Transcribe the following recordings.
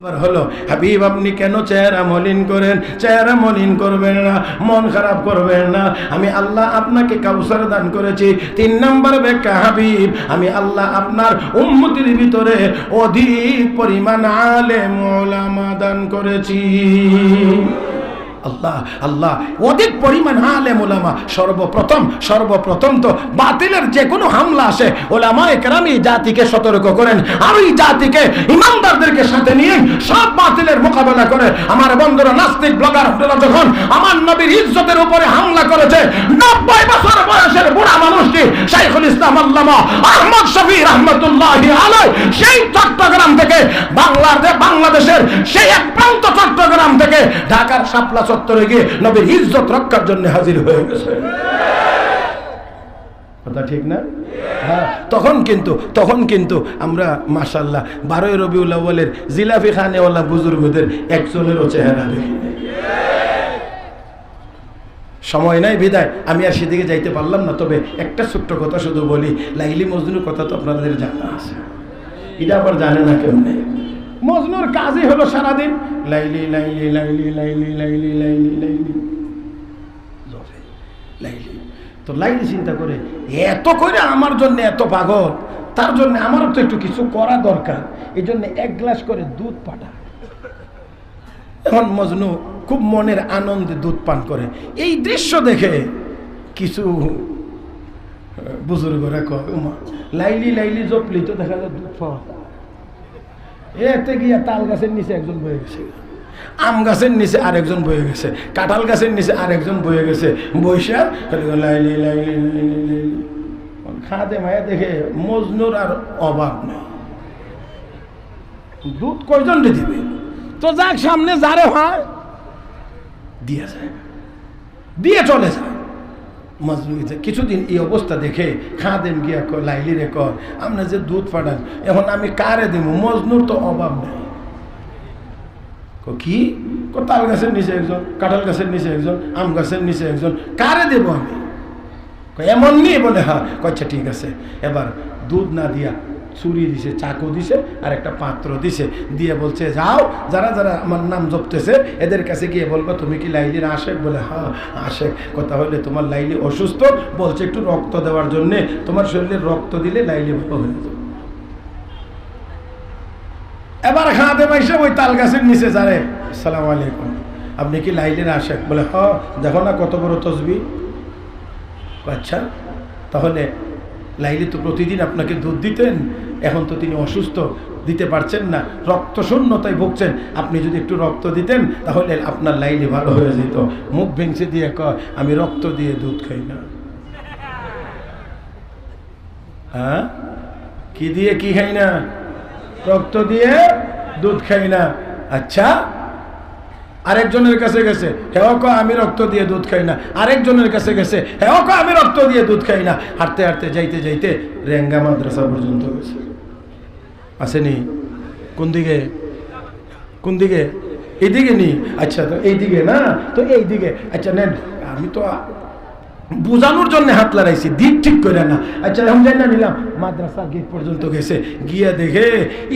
হলো হাবিব, আপনি কেন চেহারা মলিন করেন? চেহারা মলিন করবেন না, মন খারাপ করবেন না। আমি আল্লাহ আপনাকে কাউসার দান করেছি। 3 নম্বর ব্যাখ্যা, হাবিব, আমি আল্লাহ আপনার উম্মতির ভিতরে অধিক পরিমাণ আলেম ওলামা দান করেছি। আল্লাহ আল্লাহ, অধিক পরিমাণ আলেম ওলামা। সর্বপ্রথম তো বাতিলের যে কোনো হামলা আসে, ওলামায়ে কেরাম এই জাতিকে সতর্ক করেন, আর এই জাতিকে ইমানদারদেরকে সাথে নিয়ে সব বাতিলের মোকাবেলা করে। আমার বন্ধুরা, নাস্তিক ব্লগার যখন আমার নবীর ইজ্জতের উপরে হামলা করেছে, 90 বছর বয়সের বুড়া মানুষটি শাইখুল ইসলাম আল্লামা আহমদ শফি রাহমাতুল্লাহি আলাইহি সেই চট্টগ্রাম থেকে বাংলাদেশের সেই এক প্রান্ত চট্টগ্রাম থেকে ঢাকার শাপলা চত্বরে গিয়ে নবীর ইজ্জত রক্ষার জন্য হাজির হয়ে গেছে। কথা ঠিক না? হ্যাঁ, তখন কিন্তু আমরা মাশাআল্লাহ 12 রবিউল আউয়ালের জিলাফি খানেওয়ালা বুজুর্গদের একজনেরও চেহারা দেখি। সময় নাই বিদায় আমি আর সেদিকে যাইতে পারলাম না। তবে একটা ছোট্ট কথা শুধু বলি, লাইলি মজনুর কথা তো আপনাদের জানা আছে, এটা আবার জানে না কেউ নেই। মজনুর কাজই হলো সারাদিন লাইলি লাইলি লাইলি লাইলি লাইলি লাইলি লাইলি লাইলি। তো লাইলি চিন্তা করে, এত করে আমার জন্য এত পাগল, তার জন্য আমারও তো একটু কিছু করা দরকার। এই জন্য 1 গ্লাস করে দুধ পাঠায়। এখন মজনু খুব মনের আনন্দে দুধ পান করে। এই দৃশ্য দেখে কিছু বুজুর্গরা কয়, উমা লাইলি লাইলি জপলি তো দেখা যায় দুধ পাওয়া। এতে গিয়া তাল গাছের নিচে একজন বয়ে গেছে, আম গাছের নিচে আরেকজন বয়ে গেছে, কাঁঠাল গাছের নিচে আরেকজন বয়ে গেছে। বৈশা লাইলি লাইলি লাইলি খাদে মায়া দেখে মজনুর আর অভাব নেই। দুধ কয়জন দিবে? তো যাক, সামনে যারে হয় দিয়ে যায়, দিয়ে চলে যায়। মজনু কিছুদিন এই অবস্থা দেখে খাদেম গিয়া কয়, লাইলি রে কয়, আমরা যে দুধ পাঠান এখন আমি কারে দেব? মজনুর তো অভাব নেই। কি তাল গাছের নিচে একজন, কাঁঠাল গাছের নিচে একজন, আম গাছের নিচে একজন, কারে দেব আমি? এমন নিয়ে বলে, হ্যাঁ। কচ্ছা ঠিক আছে। এবার দুধ না দিয়া ছুরি দিছে, চাকু দিছে, আর একটা পাত্র দিছে, দিয়ে বলছে, যাও যারা যারা আমার নাম জপতেছে এদের কাছে গিয়ে বলবো, তুমি কি লাইলির আশেক? বলে, হ্যাঁ আশেক। কথা হলে তোমার লাইলি অসুস্থ, বলছে একটু রক্ত দেওয়ার জন্যে, তোমার শরীরে রক্ত দিলে লাইলি ভালো হয়ে যাবে। এবার খাওয়াতে পাইছে ওই তাল গাছের নিচে যারে, আসসালামু আলাইকুম, আপনি কি লাইলির আশেক? বলে, হ্যাঁ। দেখো না কত বড় তসবি। আচ্ছা, তাহলে লাইলি তো প্রতিদিন আপনাকে দুধ দিতেন, এখন তো তিনি অসুস্থ, দিতে পারছেন না, রক্ত শূন্যতায় ভুগছেন, আপনি যদি একটু রক্ত দিতেন তাহলে আপনার লাইলি ভালো হয়ে যেত। মুখ ভেঙে দিয়ে কয়, আমি রক্ত দিয়ে দুধ খাই না। হ্যাঁ, কি দিয়ে কি খাই না? রক্ত দিয়ে দুধ খাই না। আচ্ছা, আরেকজনের কাছে গেছে, হেও কয় আমি রক্ত দিয়ে দুধ খাই না। আরেকজনের কাছে গেছে, হেও কয় আমি রক্ত দিয়ে দুধ খাই না। হাঁটতে হাঁটতে যাইতে যাইতে রেঙ্গা মাদ্রাসা পর্যন্ত গেছে। আসেনি? কোন দিকে? কোন দিকে? এইদিকে নি? আচ্ছা, তো এইদিকে না, তো এইদিকে। আচ্ছা নেন, আমি তো বোঝানোর জন্য হাত লড়াইছি, দিক ঠিক করে না। আচ্ছা, এখন যাই না, নিলাম। মাদ্রাসা গেট পর্যন্ত গেছে, গিয়া দেখে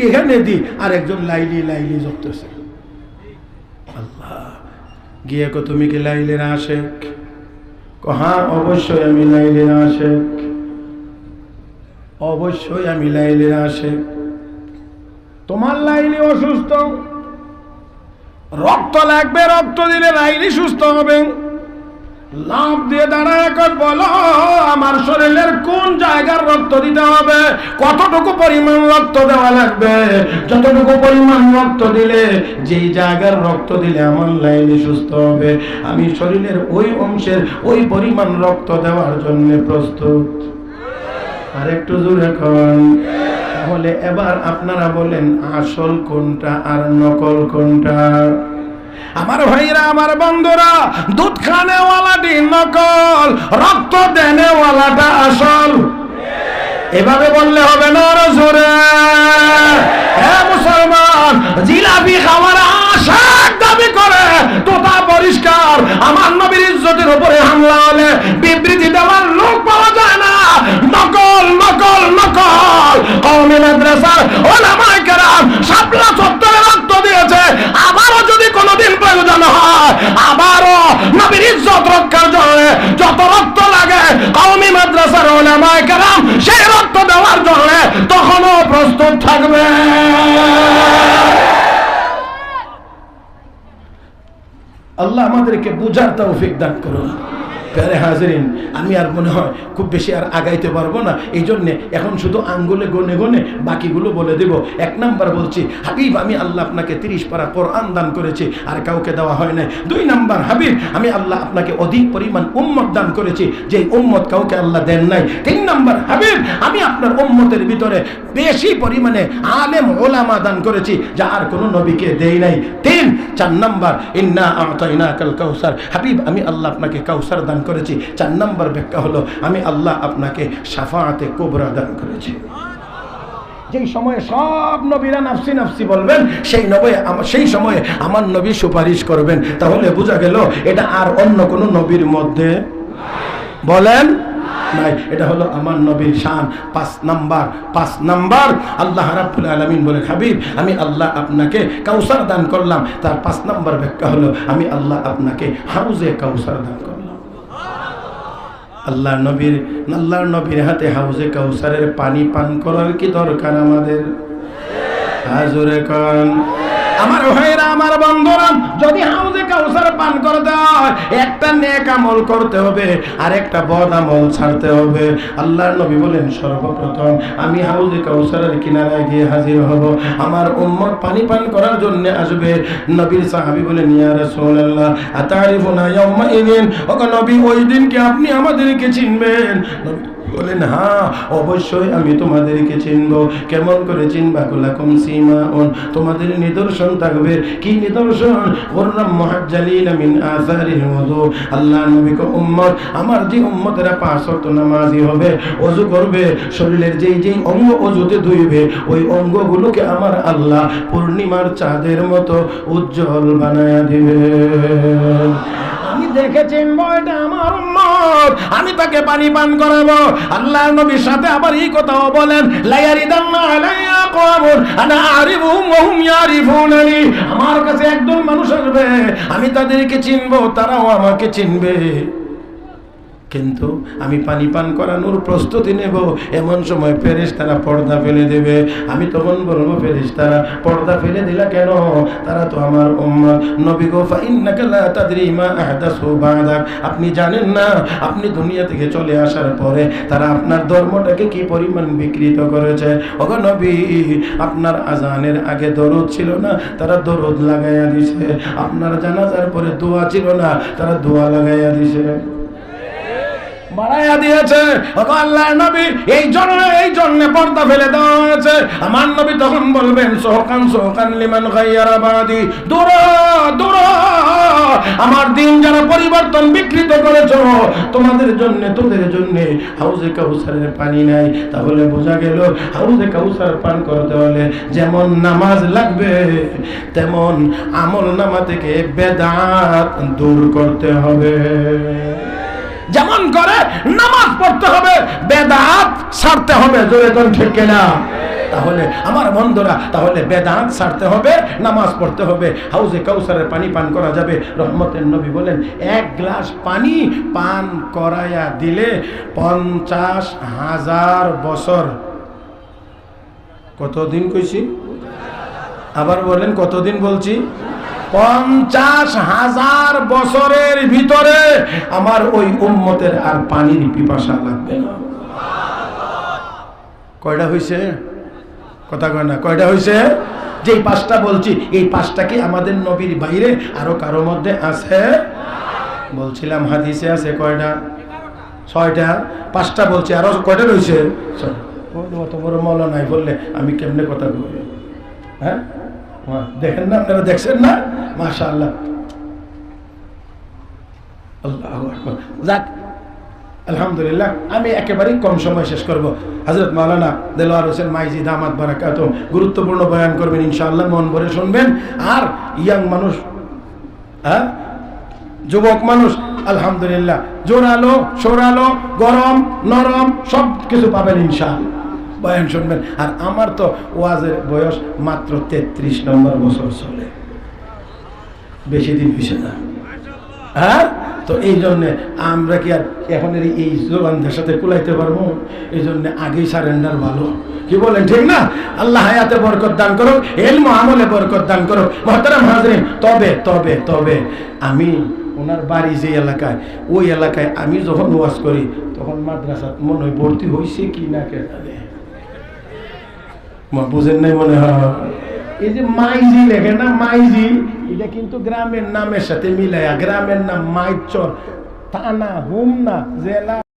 এখানে দি আরেকজন লাইলি লাইলি জপতেছে। আল্লাহ, গিয়ে কো, তুমি কি লাইলির আশেক? হ্যাঁ, অবশ্যই আমি লাইলির আশেক, অবশ্যই আমি লাইলির আশেক। তোমার লাইলি অসুস্থ, রক্ত লাগবে, রক্ত দিলে লাইলি সুস্থ হবে। লাভ দিয়ে দাঁড়ায় এখন বলো, আমার শরীরের কোন জায়গার রক্ত দিতে হবে, কতটুকু পরিমাণ রক্ত দেওয়া লাগবে, যতটুকু পরিমাণ রক্ত দিলে, যেই জায়গার রক্ত দিলে আমার লাইলি সুস্থ হবে, আমি শরীরের ওই অংশের ওই পরিমাণ রক্ত দেওয়ার জন্য প্রস্তুত। আর একটু জোরে কন। তাহলে এবার আপনারা বলেন, আসল কোনটা আর নকল কোনটা? আমার ভাইরা, আমার বন্ধুরা, দুধ খানেওয়ালাটি নকল, রক্ত দেনেওয়ালাটা আসল। এভাবে বললে হবে না, জোরে। হে মুসলমান, জিলাপি খাওয়ার আশাক দাবি করে তোতা পরিষ্কার আমার নবীর ইজ্জতের উপরে হামলা হলে বিবৃতি দেওয়ার লোক পাওয়া যায় না। নকল নকল নকল। কওমি মাদ্রাসার ওলামায়ে কেরাম শাপলা চত্বরে রক্ত দিয়েছে, আবারও যদি কোনোদিন প্রয়োজন হয়, আবারও নবীর ইজ্জত রক্ষার জন্য যত রক্ত লাগে কওমি মাদ্রাসার উলামায়ে কেরাম সেই রক্ত দেওয়ার জন্য তখনও প্রস্তুত থাকবে। আল্লাহ আমাদেরকে বুঝার তৌফিক দান করুন। প্যারে হাজরিন, আমি আর মনে হয় খুব বেশি আর আগাইতে পারবো না, এই জন্যে এখন শুধু আঙ্গুলে গনে গনে বাকিগুলো বলে দেব। 1 নাম্বার বলছি, হাবিব আমি আল্লাহ আপনাকে 30 পারা কোরআন দান করেছি, আর কাউকে দেওয়া হয় নাই। 2 নাম্বার, হাবিব আমি আল্লাহ আপনাকে অধিক পরিমাণ উম্মত দান করেছি, যে উম্মত কাউকে আল্লাহ দেন নাই। 3 নাম্বার, হাবিব আমি আপনার উম্মতের ভিতরে বেশি পরিমাণে আলেম ওলামা দান করেছি, যা আর কোনো নবীকে দেই নাই। 4 নাম্বার, ইন্না আ'তাইনাকাল কাউসার, হাবিব আমি আল্লাহ আপনাকে কাউসার দান করেছি। 4 নাম্বার ব্যাখ্যা হলো আমি আল্লাহ আপনাকে শাফাআতে কুবরা দান করেছি। যেই সময়ে সব নবীরা নাফসি নাফসি বলবেন, সেই সময়ে আমার নবী সুপারিশ করবেন। তাহলে বোঝা গেল এটা আর অন্য কোনো নবীর মধ্যে বলেন নাই, এটা হলো আমার নবীর শান। 5 নাম্বার আল্লাহ রাব্বুল আলামিন বলেন, হাবিব আমি আল্লাহ আপনাকে কাউসার দান করলাম। তার 5 নাম্বার ব্যাখ্যা হলো আমি আল্লাহ আপনাকে হাউজে কাউসার দান করলাম। আল্লাহর নবীর হাতে হাউজে কাউসারের পানি পান করার কি দরকার আমাদের? হাজুরে কান আমার ভাইরা, আমার বন্ধুরা, যদি হাউজে কাউসার পান করতে হয় একটা নেক আমল করতে হবে আর একটা বদ আমল ছাড়তে হবে। আল্লাহর নবী বলেন সর্বপ্রথম আমি হাউজে কাউসারের কিনারায় গিয়ে হাজির হব, আমার উম্মত পানি পান করার জন্য আসবে। নবীর সাহাবী বলেন ইয়া রাসূলুল্লাহ আতারিফুনা ইয়াউমা ইদিন, ওগো নবী ওই দিন কি আপনি আমাদেরকে চিনবেন? নবী বলেন হ্যাঁ অবশ্যই আমি তোমাদেরকে চিনব। কেমন করে চিনবা? কুলাকুম সীমাউন, তোমাদের নিদর্শন থাকবে। কি নিদর্শন? ওয়ারাম মুহাজ্জালিনা মিন আসারিল ওযু, আল্লাহর নবী কো উম্মত আমার যে উম্মতেরা 5 ওয়াক্ত নামাজি হবে, ওযু করবে, শরীরের যেই অঙ্গ ওযুতে ধুইবে ওই অঙ্গগুলোকে আমার আল্লাহ পূর্ণিমার চাঁদের মতো উজ্জ্বল বানায়া দিবে। আমি দেখে চিনবো এটা আমার উম্মত, আমি তাকে পানি পান করাবো। আল্লাহর নবীর সাথে আবার এই কথাও বলেন লায়ারিদান্না আলাইয়া কওমুন আনা আরিফুহুম ওয়া হুম ইয়ারিফুনানি, আমার কাছে একদল মানুষ আসবে আমি তাদেরকে চিনবো, তারাও আমাকে চিনবে, কিন্তু আমি পানি পান করানোর প্রস্তুতি নেব। এমন সময় ফেরেশতারা পর্দা ফেলে দেবে। আমি তখন বলবো ফেরেশতারা পর্দা ফেলে দিলা কেন? তারা তো আমার উম্মত। নবী গো ফাইন্নাকা লা তাদরি মা আহদাসু বা'দাক, আপনি জানেন না আপনি দুনিয়া থেকে চলে আসার পরে তারা আপনার ধর্মটাকে কি পরিমাণ বিকৃত করেছে। ওগো নবী আপনার আজানের আগে দরুদ ছিল না, তারা দরুদ লাগাইয়া দিছে। আপনার জানাজার পরে দোয়া ছিল না, তারা দোয়া লাগাইয়া দিছে, বাড়াইয়া দিয়েছে। আল্লাহর নবী এই জন্য পর্দা ফেলে দেওয়া হয়েছে। আমার নবী তখন বলবেন সোহকান লিমান গায়্যারা বাদি, দূর দূর আমার দিন যারা পরিবর্তন বিকৃত করেছো, তোমাদের জন্য তোদের জন্য হাউজে কাউসারের পানি নাই। তাহলে বোঝা গেল হাউজে কাউসার পান করতে হলে যেমন নামাজ লাগবে তেমন আমল নামা থেকে বেদাত দূর করতে হবে। যেমন করে নামাজ পড়তে হবে বেদাত ছাড়তে হবে, জোরে কোন ঠিক না? তাহলে আমার বন্ধুরা, তাহলে বেদাত ছাড়তে হবে, নামাজ পড়তে হবে, হাউজে কাউসারের পানি পান করা যাবে। রহমতের নবী বলেন 1 গ্লাস পানি পান করাইয়া দিলে 50,000 বছর। কতদিন কইছি? আবার বলেন কতদিন বলছি? 50,000 বছরের ভিতরে আমার ওই উম্মতের আর পানির পিপাসা লাগবে না। কয়টা হইছে? কথা কয় না, কয়টা হইছে? যেই 5টা বলছি এই 5টা কি আমাদের নবীর বাইরে আরো কারো মধ্যে আছে? বলছিলাম হাদিসে আছে কয়টা? 6টা। 5টা বলছি, আরো কয়টা রয়েছে? অত বড় মৌলা নাই বললে আমি কেমনে কথা বলবো? হ্যাঁ দেখেন না আপনারা, দেখছেন না? মাশাআল্লাহ, আল্লাহু আকবার। যাক আলহামদুলিল্লাহ, আমি একেবারেই কম সময় শেষ করব। হযরত মাওলানা দেলোয়ার হোসেন মাইজি দামাত বারাকাতুহু গুরুত্বপূর্ণ বয়ান করবেন ইনশাআল্লাহ, মন ভরে শুনবেন। আর ইয়াং মানুষ, হ্যাঁ যুবক মানুষ আলহামদুলিল্লাহ জোরালো সরালো গরম নরম সব কিছু পাবেন ইনশাআল্লাহ। বয়ান শুনবেন। আর আমার তো ওয়াজের বয়স মাত্র 33 নম্বর বছর চলে, বেশি দিন হয়েছে না। হ্যাঁ, তো এই জন্যে আমরা কি আর এখন এই জোয়ানদের সাথে কুলাইতে পারবো? এই জন্য আগেই সারেন্ডার ভালো, কি বলেন ঠিক না? আল্লাহ হায়াতে বরকত দান করুক, ইলম আমলে বরকত দান করুক। মুহতারাম হাজরিন, তবে তবে তবে আমি ওনার বাড়ি যে এলাকায়, ওই এলাকায় আমি যখন ওয়াজ করি তখন মাদ্রাসা মনে হয় ভর্তি হয়েছে কি না কে জানে, বুঝেন নাই মনে হয়। এই যে মাইজি লেখে না, মাইজি, এটা কিন্তু গ্রামের নামের সাথে মিলাইয়া, গ্রামের নাম মাইচর, থানা, হোমনা, জেলা।